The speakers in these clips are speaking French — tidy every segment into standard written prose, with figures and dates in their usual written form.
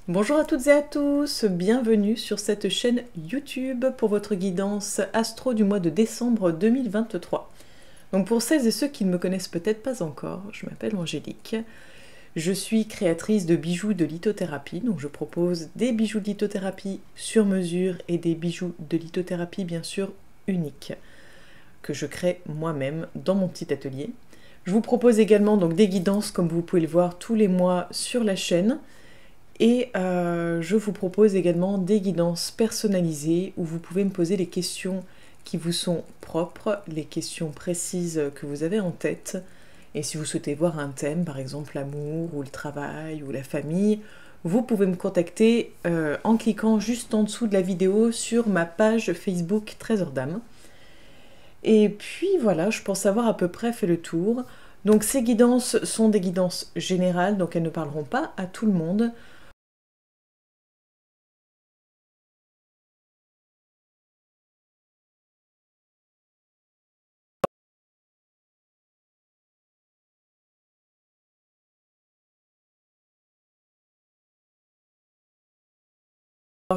Bonjour à toutes et à tous, bienvenue sur cette chaîne YouTube pour votre guidance astro du mois de décembre 2023. Donc pour celles et ceux qui ne me connaissent peut-être pas encore, je m'appelle Angélique, je suis créatrice de bijoux de lithothérapie, donc je propose des bijoux de lithothérapie sur mesure et des bijoux de lithothérapie bien sûr uniques, que je crée moi-même dans mon petit atelier. Je vous propose également donc des guidances comme vous pouvez le voir tous les mois sur la chaîne. Et je vous propose également des guidances personnalisées où vous pouvez me poser les questions qui vous sont propres, les questions précises que vous avez en tête. Et si vous souhaitez voir un thème, par exemple l'amour ou le travail ou la famille, vous pouvez me contacter en cliquant juste en dessous de la vidéo sur ma page Facebook Trésor d'âme. Et puis voilà, je pense avoir à peu près fait le tour. Donc ces guidances sont des guidances générales, donc elles ne parleront pas à tout le monde.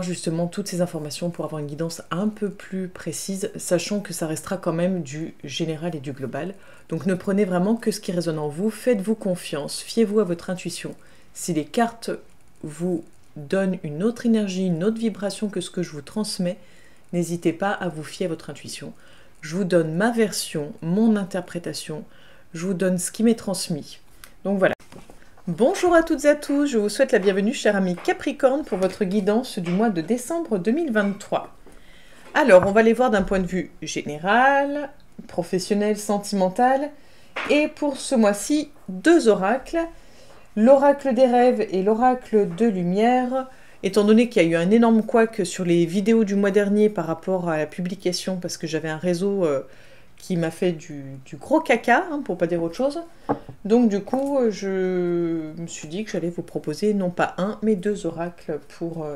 Justement toutes ces informations pour avoir une guidance un peu plus précise, sachant que ça restera quand même du général et du global. Donc ne prenez vraiment que ce qui résonne en vous, faites-vous confiance, fiez-vous à votre intuition. Si les cartes vous donnent une autre énergie, une autre vibration que ce que je vous transmets, n'hésitez pas à vous fier à votre intuition. Je vous donne ma version, mon interprétation, je vous donne ce qui m'est transmis. Donc voilà. Bonjour à toutes et à tous, je vous souhaite la bienvenue, chers amis Capricorne, pour votre guidance du mois de décembre 2023. Alors, on va les voir d'un point de vue général, professionnel, sentimental, et pour ce mois-ci, deux oracles, l'oracle des rêves et l'oracle de lumière. Étant donné qu'il y a eu un énorme couac sur les vidéos du mois dernier par rapport à la publication, parce que j'avais un réseau qui m'a fait du gros caca, hein, pour pas dire autre chose. Donc du coup, je me suis dit que j'allais vous proposer non pas un, mais deux oracles pour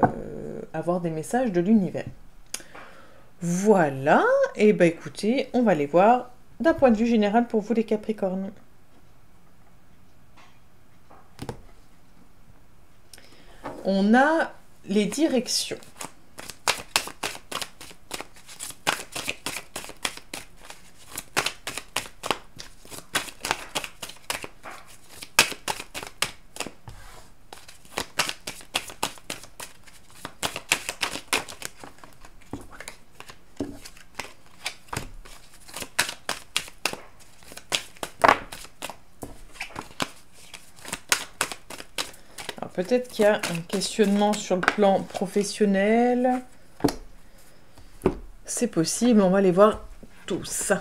avoir des messages de l'univers. Voilà, et ben écoutez, on va les voir d'un point de vue général pour vous les Capricornes. On a les directions. Peut-être qu'il y a un questionnement sur le plan professionnel. C'est possible, on va les voir tous.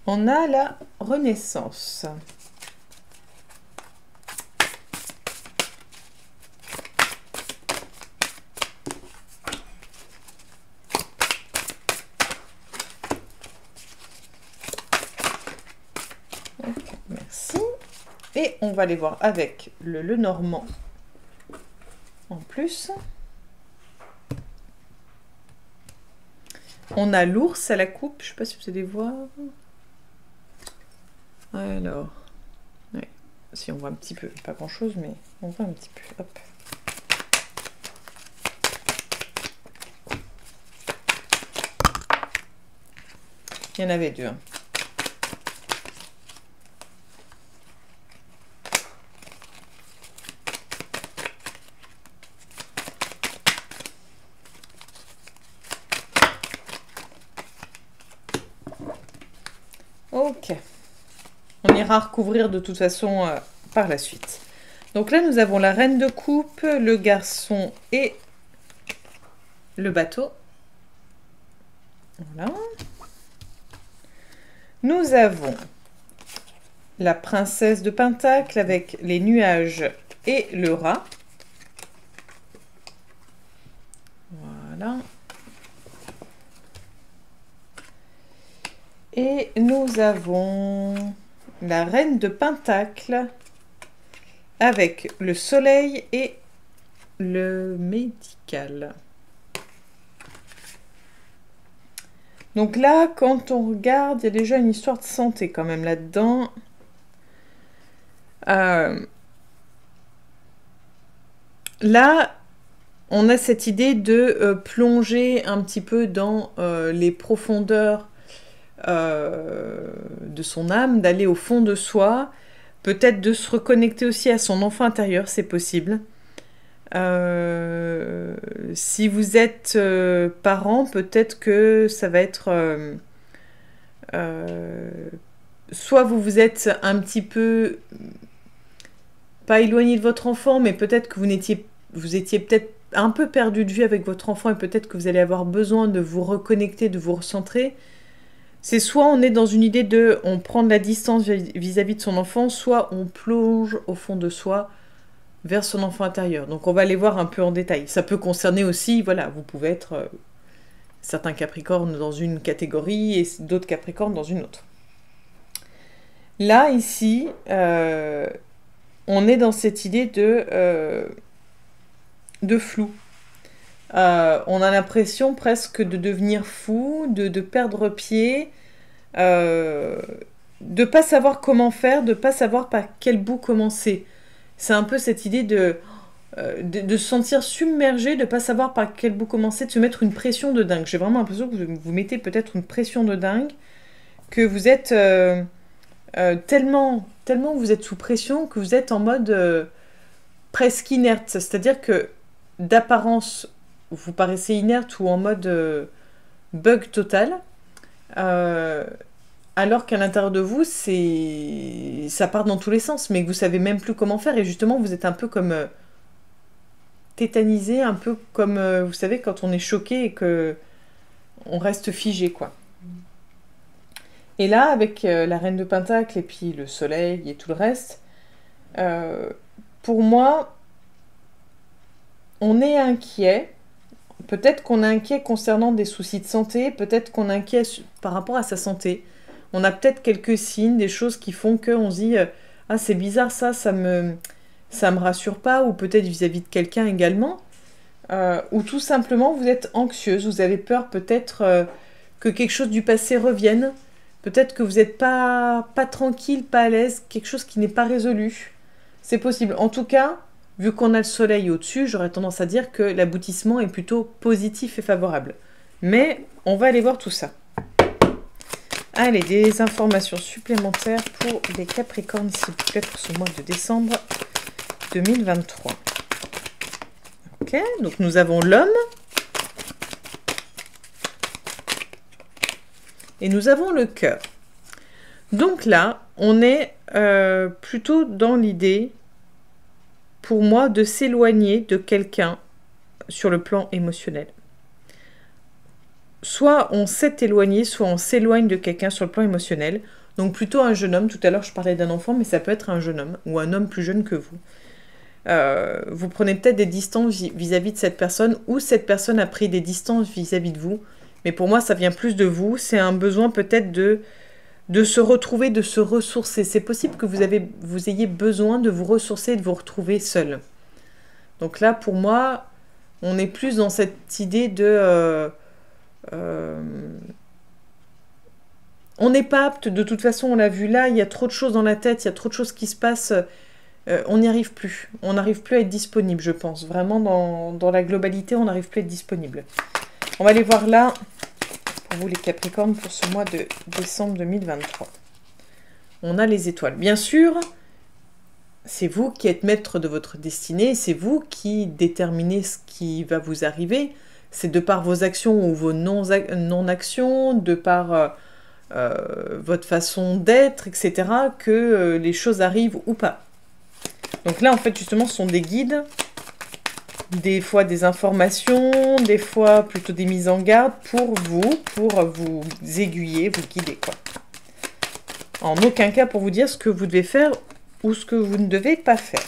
On a la Renaissance. Merci. Et on va les voir avec le Normand en plus. On a l'ours à la coupe, je ne sais pas si vous allez voir. Alors, ouais. Si on voit un petit peu, pas grand chose, mais on voit un petit peu. Hop. Il y en avait deux. Hein. Ok. On ira recouvrir de toute façon par la suite. Donc là, nous avons la reine de coupe, le garçon et le bateau. Voilà. Nous avons la princesse de Pentacle avec les nuages et le rat. Voilà. Et nous avons la reine de Pentacle avec le soleil et le médical. Donc là, quand on regarde, il y a déjà une histoire de santé quand même là-dedans. Là, on a cette idée de plonger un petit peu dans les profondeurs de son âme, d'aller au fond de soi, peut-être de se reconnecter aussi à son enfant intérieur, c'est possible. Si vous êtes parent, peut-être que ça va être... soit vous vous êtes un petit peu... pas éloigné de votre enfant, mais peut-être que vous étiez peut-être un peu perdu de vue avec votre enfant et peut-être que vous allez avoir besoin de vous reconnecter, de vous recentrer. C'est soit on est dans une idée de on prend de la distance vis-à-vis de son enfant, soit on plonge au fond de soi vers son enfant intérieur. Donc on va aller voir un peu en détail. Ça peut concerner aussi, voilà, vous pouvez être certains Capricornes dans une catégorie et d'autres Capricornes dans une autre. Là, ici, on est dans cette idée de flou. On a l'impression presque de devenir fou, de perdre pied, de pas savoir comment faire, de pas savoir par quel bout commencer. C'est un peu cette idée de se sentir submergé, de pas savoir par quel bout commencer, de se mettre une pression de dingue. J'ai vraiment l'impression que vous mettez peut-être une pression de dingue, que vous êtes tellement vous êtes sous pression que vous êtes en mode presque inerte. C'est-à-dire que d'apparence, vous paraissez inerte ou en mode bug total, alors qu'à l'intérieur de vous, ça part dans tous les sens, mais que vous savez même plus comment faire, et justement, vous êtes un peu comme tétanisé, un peu comme, vous savez, quand on est choqué et que on reste figé, quoi. Et là, avec la Reine de Pentacle et puis le Soleil et tout le reste, pour moi, on est inquiet. Peut-être qu'on est inquiet concernant des soucis de santé, peut-être qu'on est inquiet par rapport à sa santé. On a peut-être quelques signes, des choses qui font qu'on se dit ah, c'est bizarre ça me rassure pas, ou peut-être vis-à-vis de quelqu'un également. Ou tout simplement vous êtes anxieuse, vous avez peur peut-être que quelque chose du passé revienne, peut-être que vous n'êtes pas tranquille, pas à l'aise, quelque chose qui n'est pas résolu. C'est possible. En tout cas, vu qu'on a le soleil au-dessus, j'aurais tendance à dire que l'aboutissement est plutôt positif et favorable. Mais on va aller voir tout ça. Allez, des informations supplémentaires pour les Capricornes, s'il vous plaît, pour ce mois de décembre 2023. Ok, donc nous avons l'homme. Et nous avons le cœur. Donc là, on est plutôt dans l'idée, pour moi, de s'éloigner de quelqu'un sur le plan émotionnel. Soit on s'est éloigné, soit on s'éloigne de quelqu'un sur le plan émotionnel. Donc plutôt un jeune homme. Tout à l'heure, je parlais d'un enfant, mais ça peut être un jeune homme ou un homme plus jeune que vous. Vous prenez peut-être des distances vis-à-vis de cette personne, ou cette personne a pris des distances vis-à-vis de vous. Mais pour moi, ça vient plus de vous. C'est un besoin peut-être de se retrouver, de se ressourcer. C'est possible que vous ayez besoin de vous ressourcer et de vous retrouver seul. Donc là, pour moi, on est plus dans cette idée de... on n'est pas apte, de toute façon, on l'a vu là, il y a trop de choses dans la tête, il y a trop de choses qui se passent, on n'y arrive plus. On n'arrive plus à être disponible, je pense. Vraiment, dans la globalité, on n'arrive plus à être disponible. On va aller voir là, pour vous les Capricornes, pour ce mois de décembre 2023. On a les étoiles. Bien sûr, c'est vous qui êtes maître de votre destinée, c'est vous qui déterminez ce qui va vous arriver. C'est de par vos actions ou vos non-actions, de par votre façon d'être, etc., que les choses arrivent ou pas. Donc là, en fait, justement, ce sont des guides, des fois des informations, des fois plutôt des mises en garde pour vous aiguiller, vous guider, quoi. En aucun cas pour vous dire ce que vous devez faire ou ce que vous ne devez pas faire.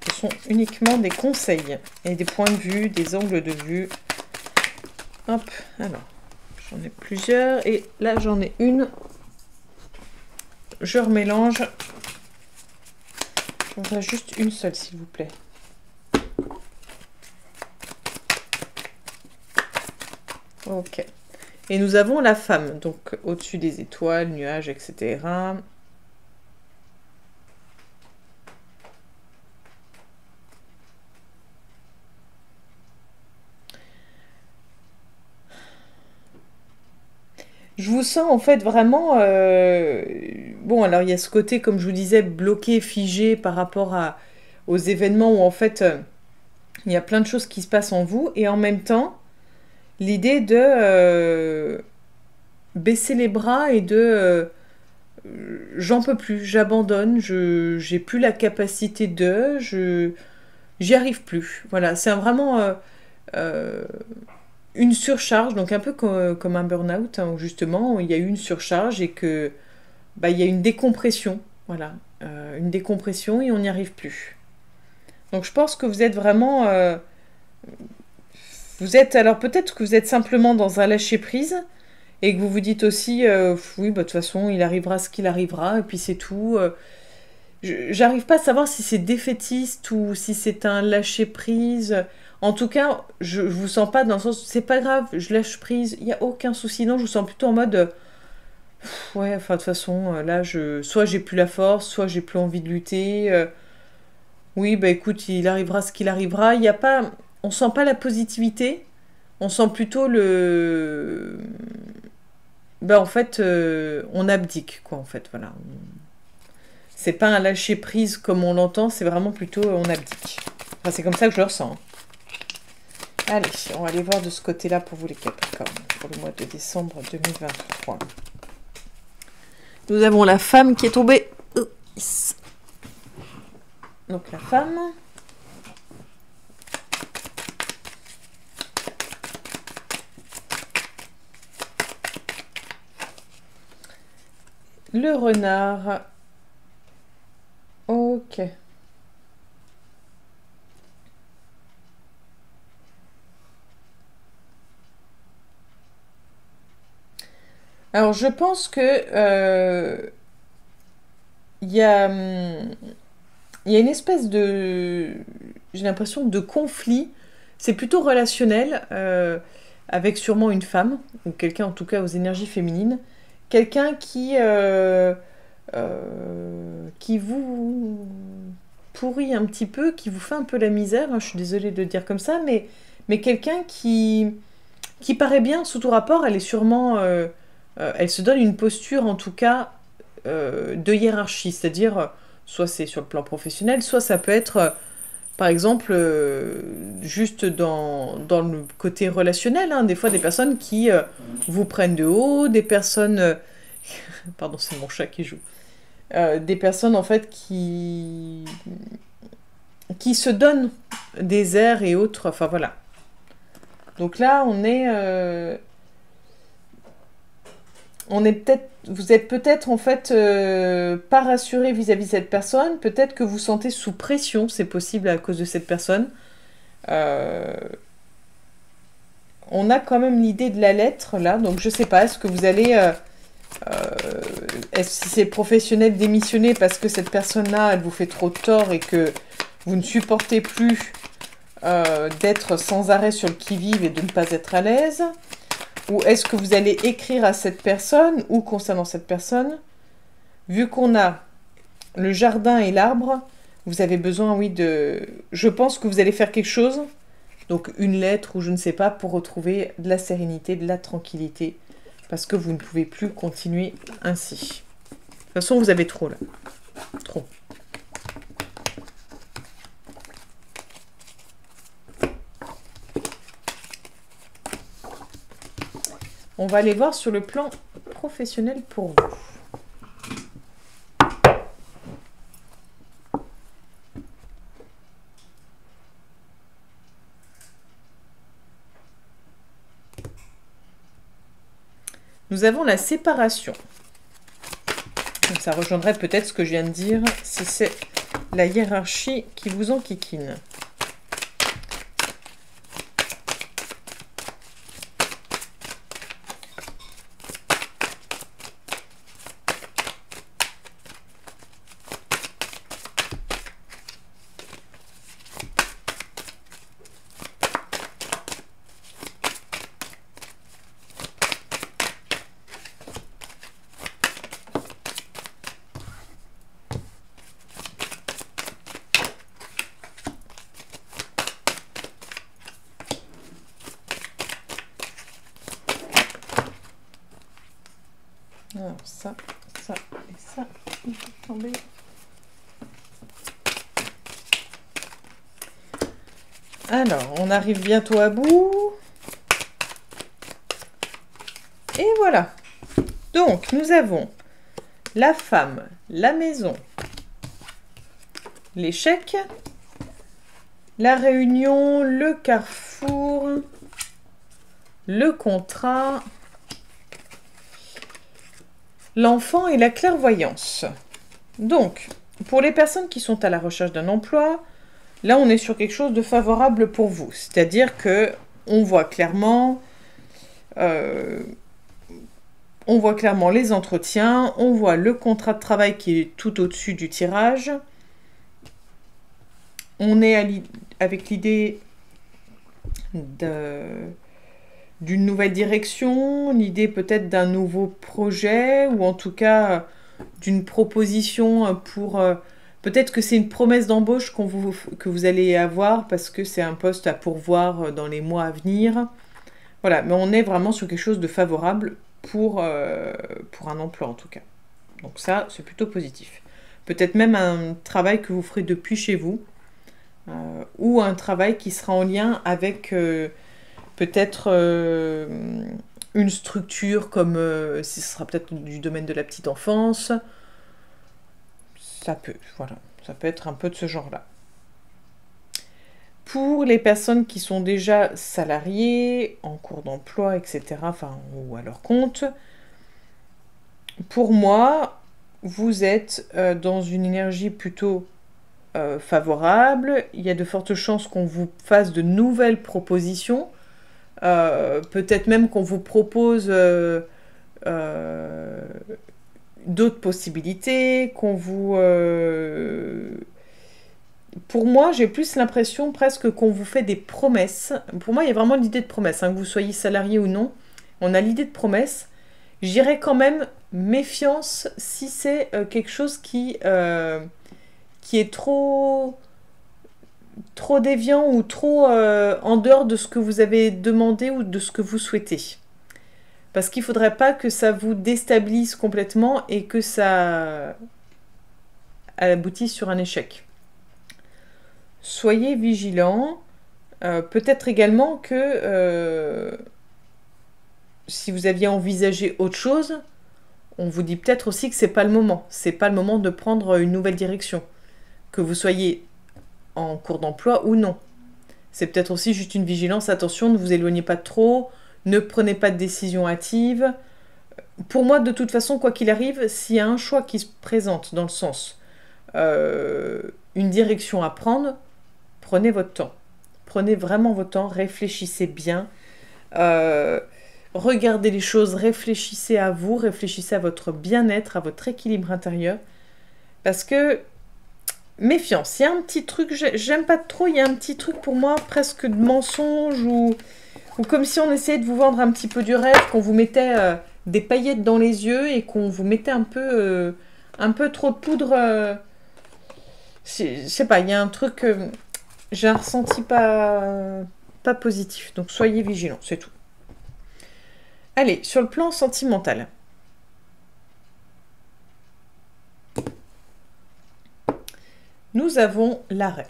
Ce sont uniquement des conseils et des points de vue, des angles de vue. Hop, alors, j'en ai plusieurs et là j'en ai une. Je remélange. J'en voudrais juste une seule, s'il vous plaît. Ok. Et nous avons la femme, donc au-dessus des étoiles, nuages, etc. Je vous sens en fait vraiment... Bon, alors il y a ce côté, comme je vous disais, bloqué, figé par rapport aux événements où en fait il y a plein de choses qui se passent en vous. Et en même temps, l'idée de baisser les bras et de... j'en peux plus, j'abandonne, j'ai plus la capacité j'y arrive plus. Voilà, c'est vraiment euh, une surcharge, donc un peu comme un burn-out, hein, où justement il y a eu une surcharge et que bah, il y a une décompression, voilà, une décompression et on n'y arrive plus. Donc je pense que vous êtes vraiment, vous êtes, alors peut-être que vous êtes simplement dans un lâcher prise et que vous vous dites aussi, oui, bah, de toute façon il arrivera ce qu'il arrivera et puis c'est tout. J'arrive pas à savoir si c'est défaitiste ou si c'est un lâcher prise. En tout cas, je vous sens pas dans le sens c'est pas grave, je lâche prise, il y a aucun souci. Non, je vous sens plutôt en mode ouais, enfin de toute façon là soit j'ai plus la force, soit j'ai plus envie de lutter. Oui, bah écoute, il arrivera ce qu'il arrivera. Il y a pas on sent pas la positivité, on sent plutôt le bah en fait on abdique quoi en fait, voilà. C'est pas un lâcher prise comme on l'entend, c'est vraiment plutôt on abdique. Enfin, c'est comme ça que je le ressens. Allez, on va aller voir de ce côté-là pour vous les Capricornes, pour le mois de décembre 2023. Nous avons la femme qui est tombée. Donc la femme. Le renard. Ok. Alors je pense que il y a, il y a une espèce de, j'ai l'impression de conflit. C'est plutôt relationnel avec sûrement une femme ou quelqu'un en tout cas aux énergies féminines, quelqu'un qui vous pourrit un petit peu, qui vous fait un peu la misère. Hein, je suis désolée de le dire comme ça, mais quelqu'un qui paraît bien sous tout rapport. Elle est sûrement elle se donne une posture en tout cas de hiérarchie, c'est-à-dire soit c'est sur le plan professionnel, soit ça peut être par exemple juste dans le côté relationnel, hein, des fois des personnes qui vous prennent de haut, des personnes... pardon, c'est mon chat qui joue. Des personnes en fait qui se donnent des airs et autres, enfin voilà. Donc là on est peut-être, vous êtes peut-être en fait pas rassuré vis-à-vis de cette personne, peut-être que vous sentez sous pression, c'est possible à cause de cette personne. Euh, on a quand même l'idée de la lettre là, donc je sais pas, est-ce que vous allez, est-ce que c'est professionnel démissionner parce que cette personne-là, elle vous fait trop de tort et que vous ne supportez plus d'être sans arrêt sur le qui-vive et de ne pas être à l'aise? Ou est-ce que vous allez écrire à cette personne ou concernant cette personne? Vu qu'on a le jardin et l'arbre, vous avez besoin, oui, de... Je pense que vous allez faire quelque chose, donc une lettre ou je ne sais pas, pour retrouver de la sérénité, de la tranquillité, parce que vous ne pouvez plus continuer ainsi. De toute façon, vous avez trop, là. Trop. On va aller voir sur le plan professionnel pour vous. Nous avons la séparation. Donc ça rejoindrait peut-être ce que je viens de dire, si c'est la hiérarchie qui vous enquiquine. Alors, ça et ça, il faut tomber. Alors, on arrive bientôt à bout. Et voilà. Donc, nous avons la femme, la maison, l'échec, la réunion, le carrefour, le contrat, l'enfant et la clairvoyance. Donc, pour les personnes qui sont à la recherche d'un emploi, là, on est sur quelque chose de favorable pour vous. C'est-à-dire que on voit clairement les entretiens, on voit le contrat de travail qui est tout au-dessus du tirage. On est avec l'idée d'une nouvelle direction, l'idée peut-être d'un nouveau projet, ou en tout cas d'une proposition pour... peut-être que c'est une promesse d'embauche que vous allez avoir parce que c'est un poste à pourvoir dans les mois à venir. Voilà, mais on est vraiment sur quelque chose de favorable pour un emploi en tout cas. Donc ça, c'est plutôt positif. Peut-être même un travail que vous ferez depuis chez vous, ou un travail qui sera en lien avec peut-être une structure comme si ce sera peut-être du domaine de la petite enfance. Ça peut, voilà, ça peut être un peu de ce genre-là. Pour les personnes qui sont déjà salariées, en cours d'emploi, etc., enfin, ou à leur compte, pour moi, vous êtes dans une énergie plutôt favorable. Il y a de fortes chances qu'on vous fasse de nouvelles propositions. Peut-être même qu'on vous propose d'autres possibilités, qu'on vous... Pour moi, j'ai plus l'impression presque qu'on vous fait des promesses. Pour moi, il y a vraiment l'idée de promesse, hein, que vous soyez salarié ou non. On a l'idée de promesse. J'irais quand même méfiance si c'est quelque chose qui est trop déviant ou trop en dehors de ce que vous avez demandé ou de ce que vous souhaitez. Parce qu'il ne faudrait pas que ça vous déstabilise complètement et que ça aboutisse sur un échec. Soyez vigilants. Peut-être également que si vous aviez envisagé autre chose, on vous dit peut-être aussi que c'est pas le moment. C'est pas le moment de prendre une nouvelle direction. Que vous soyez en cours d'emploi ou non. C'est peut-être aussi juste une vigilance. Attention, ne vous éloignez pas trop. Ne prenez pas de décision hâtive. Pour moi, de toute façon, quoi qu'il arrive, s'il y a un choix qui se présente dans le sens une direction à prendre, prenez votre temps. Prenez vraiment votre temps, réfléchissez bien. Regardez les choses, réfléchissez à vous, réfléchissez à votre bien-être, à votre équilibre intérieur. Parce que, méfiance, il y a un petit truc, j'aime pas trop, il y a un petit truc pour moi presque de mensonge ou comme si on essayait de vous vendre un petit peu du rêve, qu'on vous mettait des paillettes dans les yeux et qu'on vous mettait un peu trop de poudre. Je sais pas, il y a un truc, j'ai un ressenti pas positif. Donc soyez vigilants, c'est tout. Allez, sur le plan sentimental. Nous avons l'arrêt.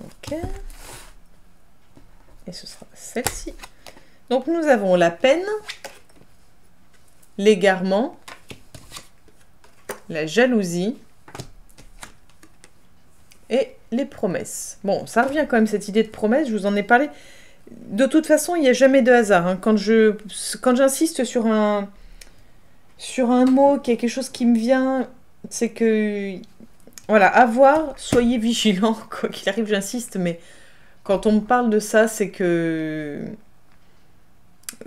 Ok. Et ce sera celle-ci. Donc nous avons la peine, l'égarement, la jalousie et les promesses. Bon, ça revient quand même cette idée de promesse, je vous en ai parlé. De toute façon, il n'y a jamais de hasard. Hein. Quand j'insiste sur un mot, qu'il y a quelque chose qui me vient, c'est que... Voilà, à voir, soyez vigilants, quoi qu'il arrive, j'insiste, mais quand on me parle de ça, c'est que...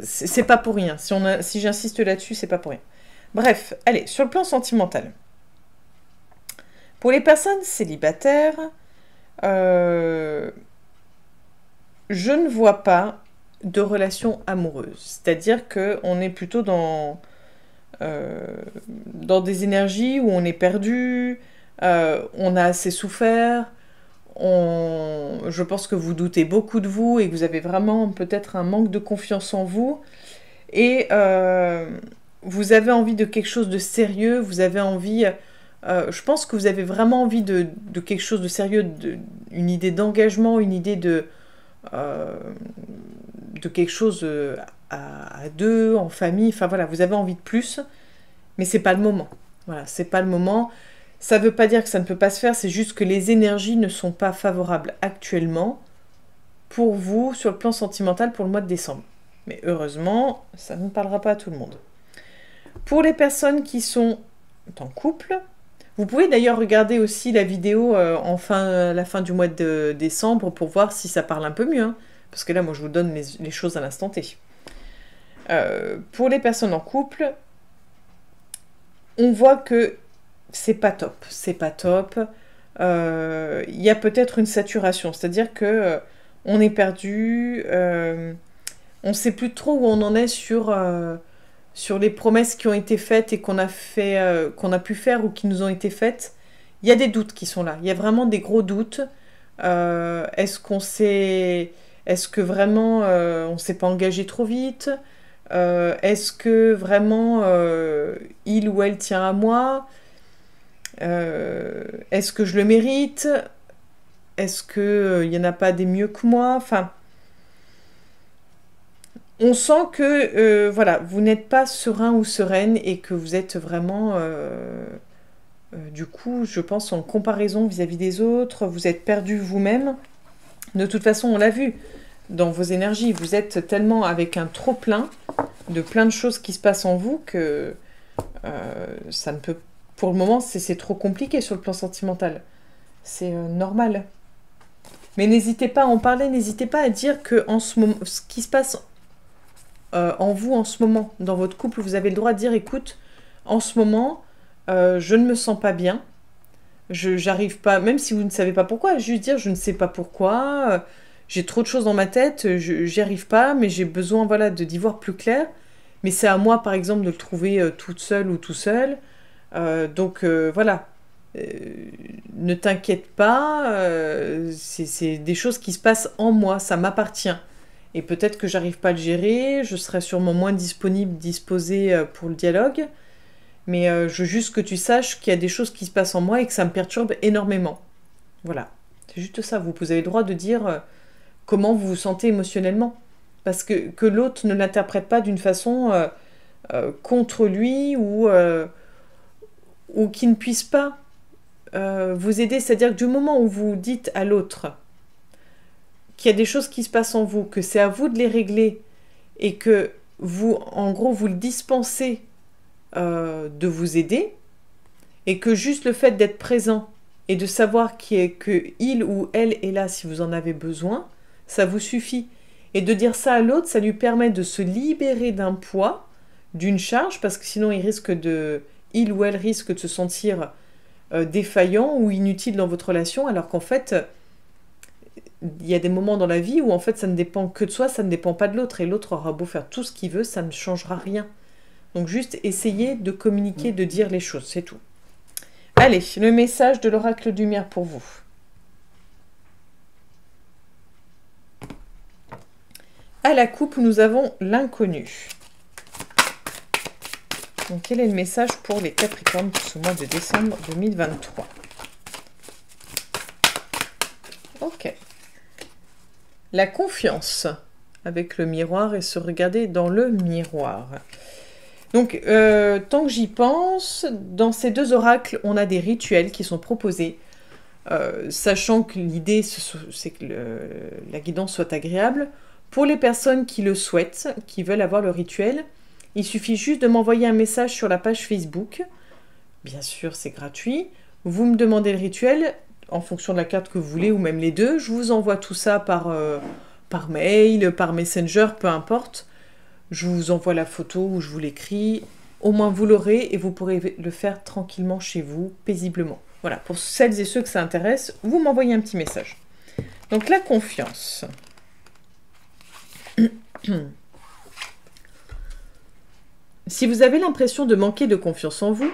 C'est pas pour rien. Si j'insiste là-dessus, c'est pas pour rien. Bref, allez, sur le plan sentimental. Pour les personnes célibataires, je ne vois pas de relations amoureuses. C'est-à-dire qu'on est plutôt dans des énergies où on est perdu, on a assez souffert, je pense que vous doutez beaucoup de vous et que vous avez vraiment peut-être un manque de confiance en vous. Et vous avez envie de quelque chose de sérieux, vous avez envie... je pense que vous avez vraiment envie de quelque chose de sérieux, une idée d'engagement, une idée de quelque chose à deux, en famille. Enfin voilà, vous avez envie de plus, mais c'est pas le moment. Voilà, c'est pas le moment. Ça veut pas dire que ça ne peut pas se faire, c'est juste que les énergies ne sont pas favorables actuellement pour vous sur le plan sentimental pour le mois de décembre. Mais heureusement, ça ne parlera pas à tout le monde. Pour les personnes qui sont en couple, vous pouvez d'ailleurs regarder aussi la vidéo à la fin du mois de décembre pour voir si ça parle un peu mieux. Hein, parce que là, moi, je vous donne les choses à l'instant T. Pour les personnes en couple, on voit que c'est pas top. C'est pas top. Il y a peut-être une saturation. C'est-à-dire que on est perdu. On ne sait plus trop où on en est sur les promesses qui ont été faites et qu'on a pu faire ou qui nous ont été faites. Il y a des doutes qui sont là. Il y a vraiment des gros doutes. Est-ce que vraiment on s'est pas engagé trop vite? Est-ce que vraiment il ou elle tient à moi? Est-ce que je le mérite? Est-ce qu'il n'y en a pas des mieux que moi? Enfin, on sent que voilà, vous n'êtes pas serein ou sereine et que vous êtes vraiment, du coup, je pense, en comparaison vis-à-vis des autres. Vous êtes perdu vous-même. De toute façon, on l'a vu dans vos énergies. Vous êtes tellement avec un trop-plein de plein de choses qui se passent en vous que ça ne peut... Pour le moment, c'est trop compliqué sur le plan sentimental. C'est normal. Mais n'hésitez pas à en parler, n'hésitez pas à dire que en ce moment, ce qui se passe en vous en ce moment, dans votre couple, vous avez le droit de dire, écoute, en ce moment, je ne me sens pas bien, j'arrive pas, même si vous ne savez pas pourquoi, juste dire, je ne sais pas pourquoi, j'ai trop de choses dans ma tête, j'y arrive pas, mais j'ai besoin, voilà, d'y voir plus clair, mais c'est à moi, par exemple, de le trouver toute seule ou tout seul, donc voilà, ne t'inquiète pas, c'est des choses qui se passent en moi, ça m'appartient. Et peut-être que j'arrive pas à le gérer, je serai sûrement moins disposée pour le dialogue, mais je veux juste que tu saches qu'il y a des choses qui se passent en moi et que ça me perturbe énormément. Voilà, c'est juste ça, vous avez le droit de dire comment vous vous sentez émotionnellement. Parce que l'autre ne l'interprète pas d'une façon contre lui ou qui ne puisse pas vous aider. C'est-à-dire que du moment où vous dites à l'autre qu'il y a des choses qui se passent en vous, que c'est à vous de les régler et que vous, en gros, vous le dispensez de vous aider et que juste le fait d'être présent et de savoir que il ou elle est là si vous en avez besoin, ça vous suffit. Et de dire ça à l'autre, ça lui permet de se libérer d'un poids, d'une charge, parce que sinon il ou elle risque de se sentir défaillant ou inutile dans votre relation, alors qu'en fait... Il y a des moments dans la vie où en fait ça ne dépend que de soi, ça ne dépend pas de l'autre et l'autre aura beau faire tout ce qu'il veut, ça ne changera rien. Donc juste essayez de communiquer, de dire les choses, c'est tout. Allez, le message de l'oracle du Lumière pour vous. À la coupe, nous avons l'inconnu. Donc quel est le message pour les Capricornes pour ce mois de décembre 2023? Ok. La confiance avec le miroir et se regarder dans le miroir. Donc, tant que j'y pense, dans ces deux oracles, on a des rituels qui sont proposés, sachant que l'idée, c'est que la guidance soit agréable. Pour les personnes qui le souhaitent, qui veulent avoir le rituel, il suffit juste de m'envoyer un message sur la page Facebook. Bien sûr, c'est gratuit. Vous me demandez le rituel... en fonction de la carte que vous voulez, ou même les deux. Je vous envoie tout ça par mail, par Messenger, peu importe. Je vous envoie la photo ou je vous l'écris. Au moins, vous l'aurez et vous pourrez le faire tranquillement chez vous, paisiblement. Voilà, pour celles et ceux que ça intéresse, vous m'envoyez un petit message. Donc, la confiance. Si vous avez l'impression de manquer de confiance en vous,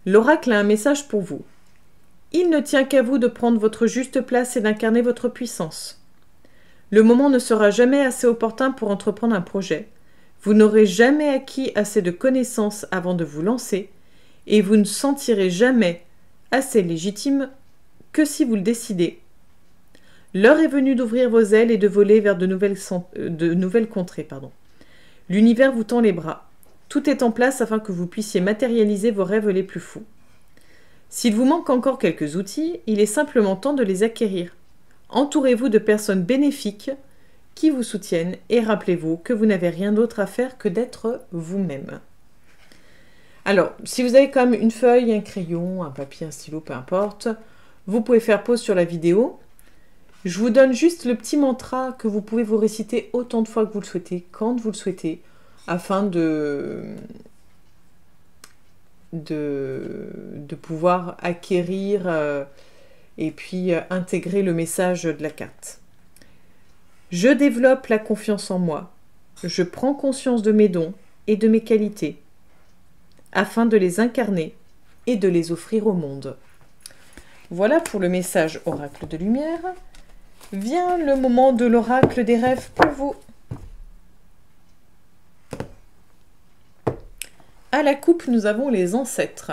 l'oracle a un message pour vous. Il ne tient qu'à vous de prendre votre juste place et d'incarner votre puissance. Le moment ne sera jamais assez opportun pour entreprendre un projet. Vous n'aurez jamais acquis assez de connaissances avant de vous lancer et vous ne sentirez jamais assez légitime que si vous le décidez. L'heure est venue d'ouvrir vos ailes et de voler vers de nouvelles contrées. L'univers vous tend les bras. Tout est en place afin que vous puissiez matérialiser vos rêves les plus fous. S'il vous manque encore quelques outils, il est simplement temps de les acquérir. Entourez-vous de personnes bénéfiques qui vous soutiennent et rappelez-vous que vous n'avez rien d'autre à faire que d'être vous-même. Alors, si vous avez quand même une feuille, un crayon, un papier, un stylo, peu importe, vous pouvez faire pause sur la vidéo. Je vous donne juste le petit mantra que vous pouvez vous réciter autant de fois que vous le souhaitez, quand vous le souhaitez, afin de pouvoir acquérir et puis intégrer le message de la carte. Je développe la confiance en moi. Je prends conscience de mes dons et de mes qualités afin de les incarner et de les offrir au monde. Voilà pour le message oracle de lumière. Vient le moment de l'oracle des rêves pour vous. À la coupe, nous avons les ancêtres.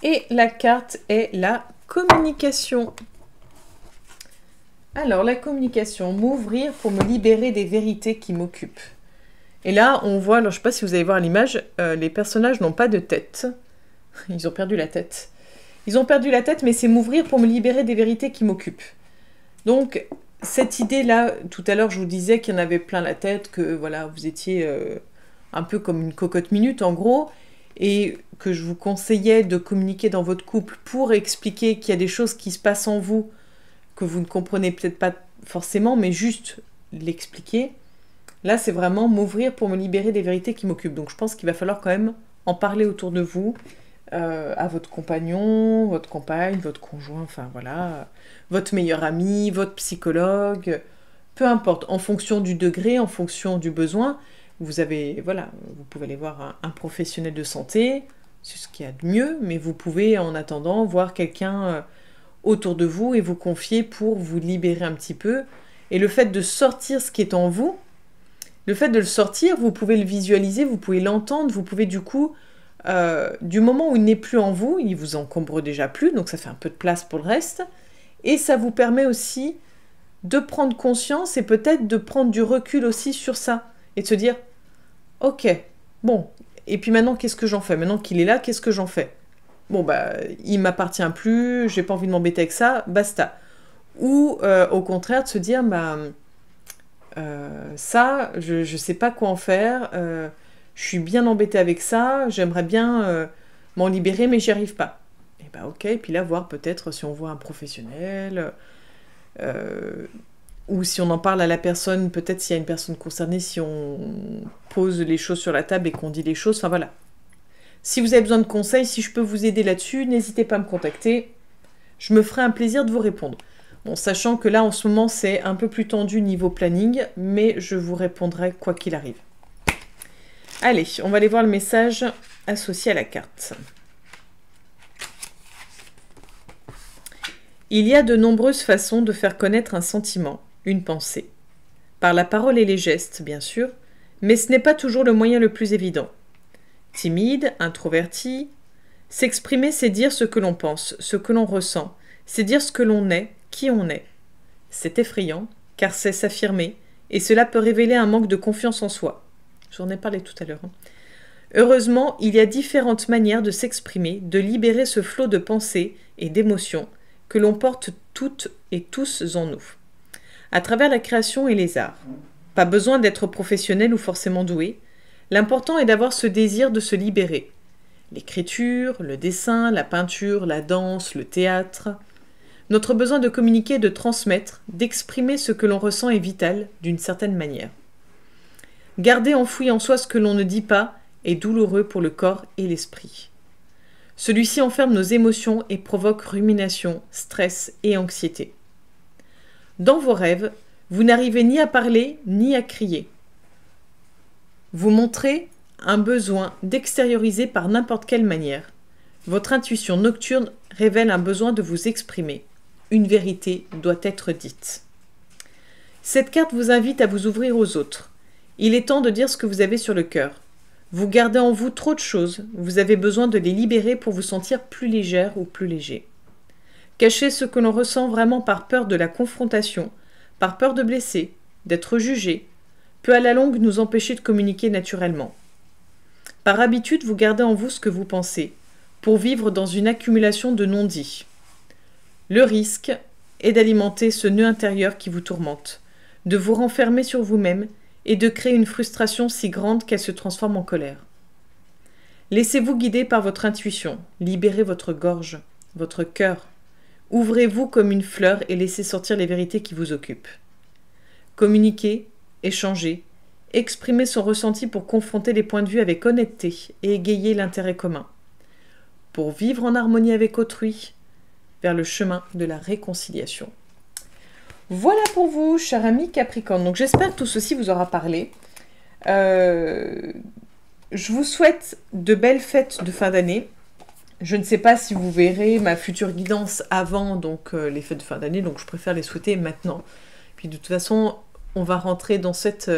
Et la carte est la communication. Alors, la communication, m'ouvrir pour me libérer des vérités qui m'occupent. Et là, on voit, alors je ne sais pas si vous allez voir l'image, les personnages n'ont pas de tête. Ils ont perdu la tête. Ils ont perdu la tête, mais c'est m'ouvrir pour me libérer des vérités qui m'occupent. Donc, cette idée-là, tout à l'heure, je vous disais qu'il y en avait plein la tête, que voilà, vous étiez un peu comme une cocotte minute, en gros, et que je vous conseillais de communiquer dans votre couple pour expliquer qu'il y a des choses qui se passent en vous que vous ne comprenez peut-être pas forcément, mais juste l'expliquer. Là, c'est vraiment m'ouvrir pour me libérer des vérités qui m'occupent. Donc, je pense qu'il va falloir quand même en parler autour de vous, à votre compagnon, votre compagne, votre conjoint, enfin voilà, votre meilleur ami, votre psychologue, peu importe, en fonction du degré, en fonction du besoin. Vous avez, voilà, vous pouvez aller voir un professionnel de santé, c'est ce qu'il y a de mieux, mais vous pouvez en attendant voir quelqu'un autour de vous et vous confier pour vous libérer un petit peu. Et le fait de sortir ce qui est en vous, le fait de le sortir, vous pouvez le visualiser, vous pouvez l'entendre, vous pouvez du coup, du moment où il n'est plus en vous, il vous encombre déjà plus, donc ça fait un peu de place pour le reste, et ça vous permet aussi de prendre conscience et peut-être de prendre du recul aussi sur ça, et de se dire, ok, bon, et puis maintenant qu'est-ce que j'en fais? Maintenant qu'il est là, qu'est-ce que j'en fais? Bon bah, il m'appartient plus, j'ai pas envie de m'embêter avec ça, basta. Ou au contraire de se dire, bah... ça, je sais pas quoi en faire, je suis bien embêtée avec ça, j'aimerais bien m'en libérer, mais j'y arrive pas. Et bah ok, et puis là, voir peut-être si on voit un professionnel, ou si on en parle à la personne, peut-être s'il y a une personne concernée, si on pose les choses sur la table et qu'on dit les choses, enfin voilà. Si vous avez besoin de conseils, si je peux vous aider là-dessus, n'hésitez pas à me contacter, je me ferai un plaisir de vous répondre. Bon, sachant que là, en ce moment, c'est un peu plus tendu niveau planning, mais je vous répondrai quoi qu'il arrive. Allez, on va aller voir le message associé à la carte. Il y a de nombreuses façons de faire connaître un sentiment, une pensée. Par la parole et les gestes, bien sûr, mais ce n'est pas toujours le moyen le plus évident. Timide, introverti, s'exprimer, c'est dire ce que l'on pense, ce que l'on ressent, c'est dire ce que l'on est, qui on est. C'est effrayant, car c'est s'affirmer, et cela peut révéler un manque de confiance en soi. J'en ai parlé tout à l'heure. Heureusement, il y a différentes manières de s'exprimer, de libérer ce flot de pensées et d'émotions que l'on porte toutes et tous en nous, à travers la création et les arts. Pas besoin d'être professionnel ou forcément doué, l'important est d'avoir ce désir de se libérer. L'écriture, le dessin, la peinture, la danse, le théâtre... Notre besoin de communiquer, de transmettre, d'exprimer ce que l'on ressent est vital d'une certaine manière. Garder enfoui en soi ce que l'on ne dit pas est douloureux pour le corps et l'esprit. Celui-ci enferme nos émotions et provoque rumination, stress et anxiété. Dans vos rêves, vous n'arrivez ni à parler ni à crier. Vous montrez un besoin d'extérioriser par n'importe quelle manière. Votre intuition nocturne révèle un besoin de vous exprimer. Une vérité doit être dite. Cette carte vous invite à vous ouvrir aux autres. Il est temps de dire ce que vous avez sur le cœur. Vous gardez en vous trop de choses, vous avez besoin de les libérer pour vous sentir plus légère ou plus léger. Cachez ce que l'on ressent vraiment par peur de la confrontation, par peur de blesser, d'être jugé, peut à la longue nous empêcher de communiquer naturellement. Par habitude, vous gardez en vous ce que vous pensez, pour vivre dans une accumulation de non-dits. Le risque est d'alimenter ce nœud intérieur qui vous tourmente, de vous renfermer sur vous-même et de créer une frustration si grande qu'elle se transforme en colère. Laissez-vous guider par votre intuition, libérez votre gorge, votre cœur. Ouvrez-vous comme une fleur et laissez sortir les vérités qui vous occupent. Communiquez, échangez, exprimez son ressenti pour confronter les points de vue avec honnêteté et égayer l'intérêt commun. Pour vivre en harmonie avec autrui, vers le chemin de la réconciliation. Voilà pour vous, cher ami Capricorne. Donc j'espère que tout ceci vous aura parlé. Je vous souhaite de belles fêtes de fin d'année. Je ne sais pas si vous verrez ma future guidance avant les fêtes de fin d'année, donc je préfère les souhaiter maintenant. Puis de toute façon, on va rentrer dans cette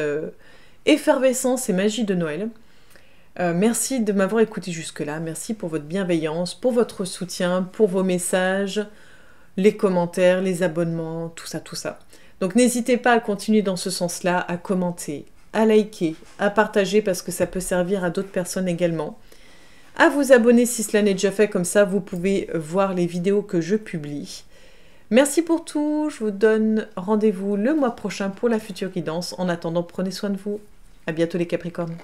effervescence et magie de Noël. Merci de m'avoir écouté jusque-là. Merci pour votre bienveillance, pour votre soutien, pour vos messages, les commentaires, les abonnements, tout ça, tout ça. Donc n'hésitez pas à continuer dans ce sens-là, à commenter, à liker, à partager parce que ça peut servir à d'autres personnes également. À vous abonner si cela n'est déjà fait, comme ça vous pouvez voir les vidéos que je publie. Merci pour tout, je vous donne rendez-vous le mois prochain pour la future guidance. En attendant, prenez soin de vous. À bientôt les Capricornes.